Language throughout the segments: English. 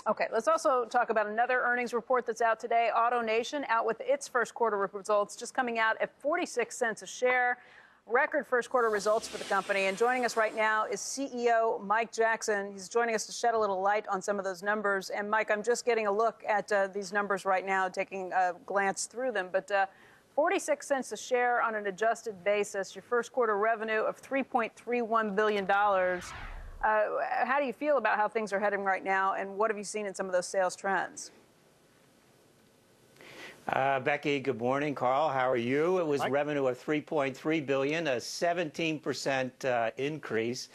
Okay, let's also talk about another earnings report that's out today. AutoNation out with its first quarter results, just coming out at 46 cents a share. Record first quarter results for the company. And joining us right now is CEO Mike Jackson. He's joining us to shed a little light on some of those numbers. And Mike, I'm just getting a look at these numbers right now, taking a glance through them. But 46 cents a share on an adjusted basis, your first quarter revenue of $3.31 billion. How do you feel about how things are heading right now, and what have you seen in some of those sales trends? Becky, good morning. Carl, how are you? It was revenue of $3.3 billion, a 17% increase,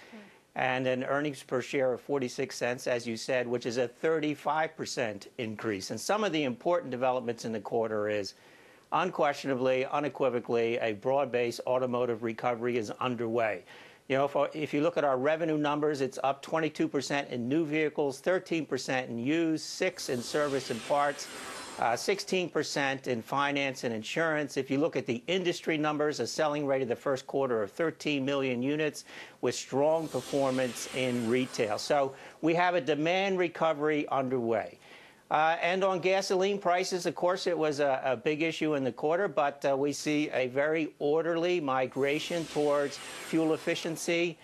and an earnings per share of 46 cents, as you said, which is a 35% increase. And some of the important developments in the quarter is unquestionably, unequivocally, a broad-based automotive recovery is underway. You know, if you look at our revenue numbers, it's up 22% in new vehicles, 13% in used, 6% in service and parts, 16% in finance and insurance. If you look at the industry numbers, a selling rate of the first quarter of 13 million units with strong performance in retail. So we have a demand recovery underway. And on gasoline prices, of course, it was a big issue in the quarter, but we see a very orderly migration towards fuel efficiency.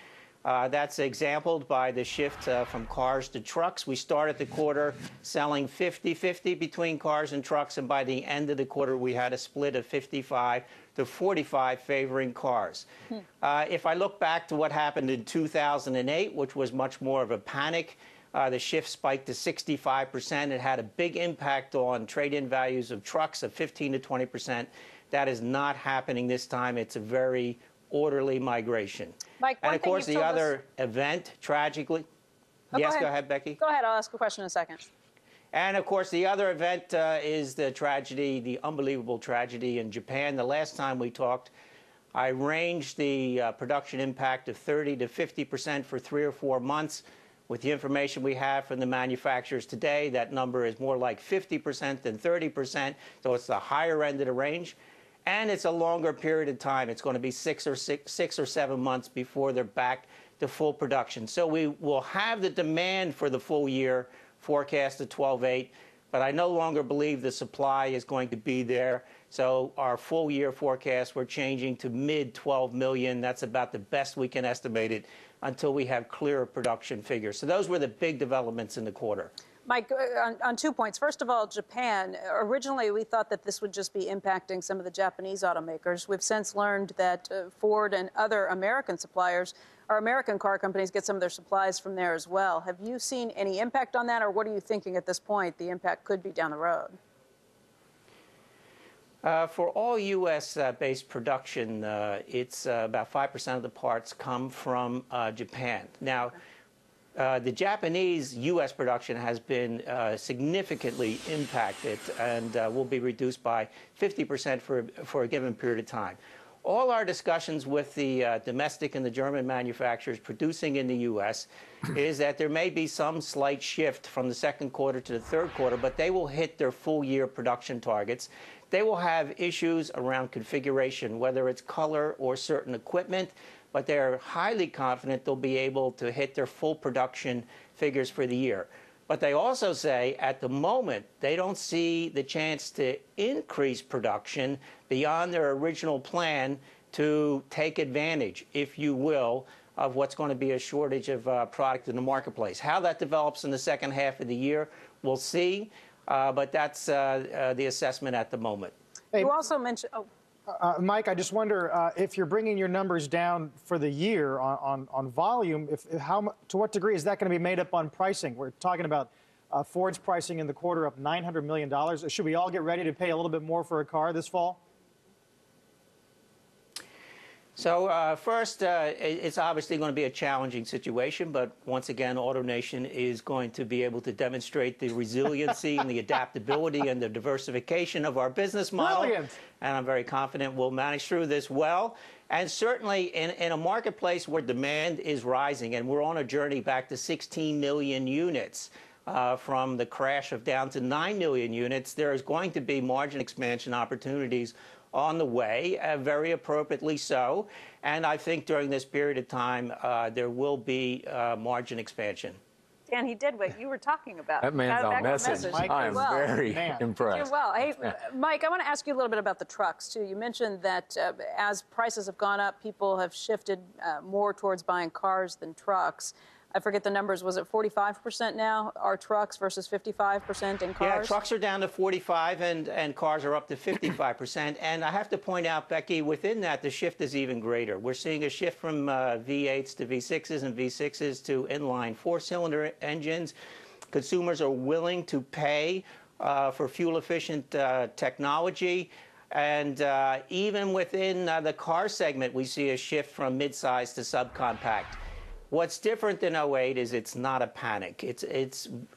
That's exemplified by the shift from cars to trucks. We started the quarter selling 50-50 between cars and trucks, and by the end of the quarter, we had a split of 55 to 45 favoring cars. If I look back to what happened in 2008, which was much more of a panic, the shift spiked to 65%. It had a big impact on trade-in values of trucks of 15 to 20%. That is not happening this time. It's a very orderly migration. Mike, and of course, the other event, tragically. Yes, go ahead, Becky. Go ahead. I'll ask a question in a second. And of course, the other event is the tragedy, the unbelievable tragedy in Japan. The last time we talked, I ranged the production impact of 30 to 50% for 3 or 4 months. With the information we have from the manufacturers today, that number is more like 50% than 30%, so it's the higher end of the range. And it's a longer period of time. It's going to be 6 or 7 months before they're back to full production. So we will have the demand for the full year forecast of 12.8, but I no longer believe the supply is going to be there. So our full year forecast, we're changing to mid 12 million. That's about the best we can estimate it until we have clearer production figures. So those were the big developments in the quarter. Mike, on 2 points. First of all, Japan. Originally, we thought that this would just be impacting some of the Japanese automakers. We've since learned that Ford and other American suppliers, or American car companies, get some of their supplies from there as well. Have you seen any impact on that, or what are you thinking at this point the impact could be down the road? For all U.S.-based production, it's about 5% of the parts come from Japan. Now, the Japanese U.S. production has been significantly impacted and will be reduced by 50% for a given period of time. All our discussions with the domestic and the German manufacturers producing in the U.S. is that there may be some slight shift from the second quarter to the third quarter, but they will hit their full-year production targets. They will have issues around configuration, whether it's color or certain equipment, but they're highly confident they'll be able to hit their full production figures for the year. But they also say at the moment they don't see the chance to increase production beyond their original plan to take advantage, if you will, of what's going to be a shortage of product in the marketplace. How that develops in the second half of the year, we'll see. But that's the assessment at the moment. Hey, you also mentioned... Mike, I just wonder if you're bringing your numbers down for the year on volume, to what degree is that going to be made up on pricing? We're talking about Ford's pricing in the quarter up $900 million. Should we all get ready to pay a little bit more for a car this fall? So first, it's obviously going to be a challenging situation, but once again, AutoNation is going to be able to demonstrate the resiliency and the adaptability and the diversification of our business model. Brilliant. And I'm very confident we'll manage through this well. And certainly in a marketplace where demand is rising, and we're on a journey back to 16 million units from the crash of down to 9 million units, there is going to be margin expansion opportunities on the way, very appropriately so. And I think during this period of time, there will be margin expansion. Dan, he did what you were talking about. That man's on message. I am very impressed. You're well. Hey, Mike, I want to ask you a little bit about the trucks, too. You mentioned that as prices have gone up, people have shifted more towards buying cars than trucks. I forget the numbers. Was it 45% now are trucks versus 55% in cars? Yeah, trucks are down to 45 and cars are up to 55%. And I have to point out, Becky, within that, the shift is even greater. We're seeing a shift from V8s to V6s and V6s to inline four-cylinder engines. Consumers are willing to pay for fuel-efficient technology. And even within the car segment, we see a shift from midsize to subcompact. What's different than '08 is it's not a panic.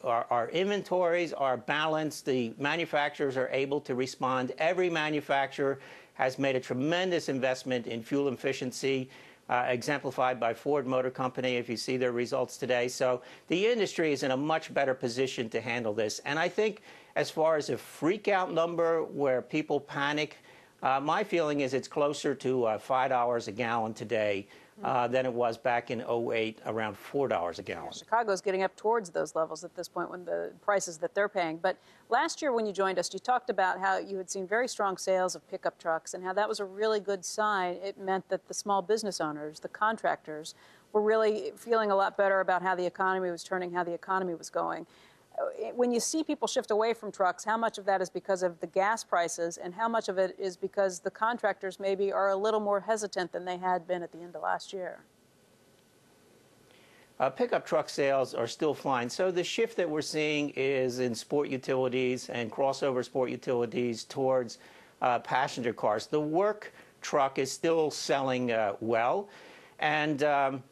Our inventories are balanced. The manufacturers are able to respond. Every manufacturer has made a tremendous investment in fuel efficiency, exemplified by Ford Motor Company, if you see their results today. So the industry is in a much better position to handle this. And I think as far as a freak-out number where people panic, my feeling is it's closer to $5 a gallon today than it was back in '08, around $4 a gallon. Chicago's getting up towards those levels at this point when the prices that they're paying. But last year when you joined us, you talked about how you had seen very strong sales of pickup trucks and how that was a really good sign. It meant that the small business owners, the contractors, were really feeling a lot better about how the economy was turning, how the economy was going. When you see people shift away from trucks, how much of that is because of the gas prices and how much of it is because the contractors maybe are a little more hesitant than they had been at the end of last year? Pickup truck sales are still flying. So the shift that we're seeing is in sport utilities and crossover sport utilities towards passenger cars. The work truck is still selling well. And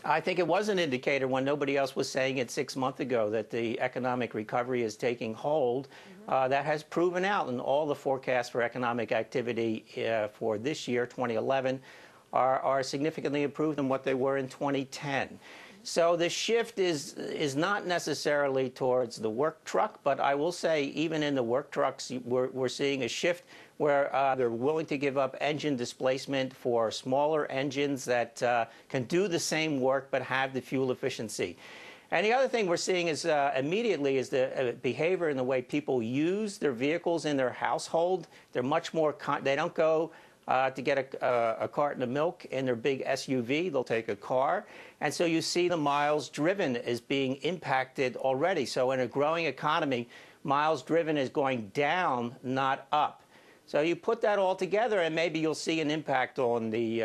I think it was an indicator when nobody else was saying it 6 months ago that the economic recovery is taking hold. That has proven out, and all the forecasts for economic activity for this year, 2011, are significantly improved than what they were in 2010. So the shift is not necessarily towards the work truck, but I will say even in the work trucks, we're seeing a shift where they're willing to give up engine displacement for smaller engines that can do the same work but have the fuel efficiency. And the other thing we're seeing is immediately is the behavior in the way people use their vehicles in their household. They're much more, they don't go to get a carton of milk in their big SUV. They'll take a car. And so you see the miles driven is being impacted already. So in a growing economy, miles driven is going down, not up. So you put that all together, and maybe you'll see an impact on the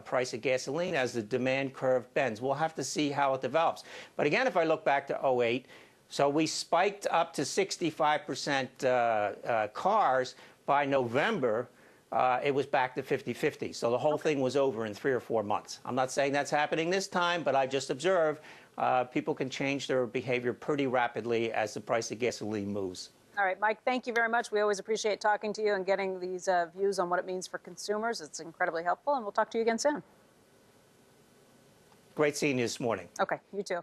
price of gasoline as the demand curve bends. We'll have to see how it develops. But again, if I look back to '08, so we spiked up to 65% cars. By November, it was back to 50-50. So the whole thing was over in 3 or 4 months. I'm not saying that's happening this time, but I just observe people can change their behavior pretty rapidly as the price of gasoline moves. All right, Mike, thank you very much. We always appreciate talking to you and getting these views on what it means for consumers. It's incredibly helpful, and we'll talk to you again soon. Great seeing you this morning. Okay, you too.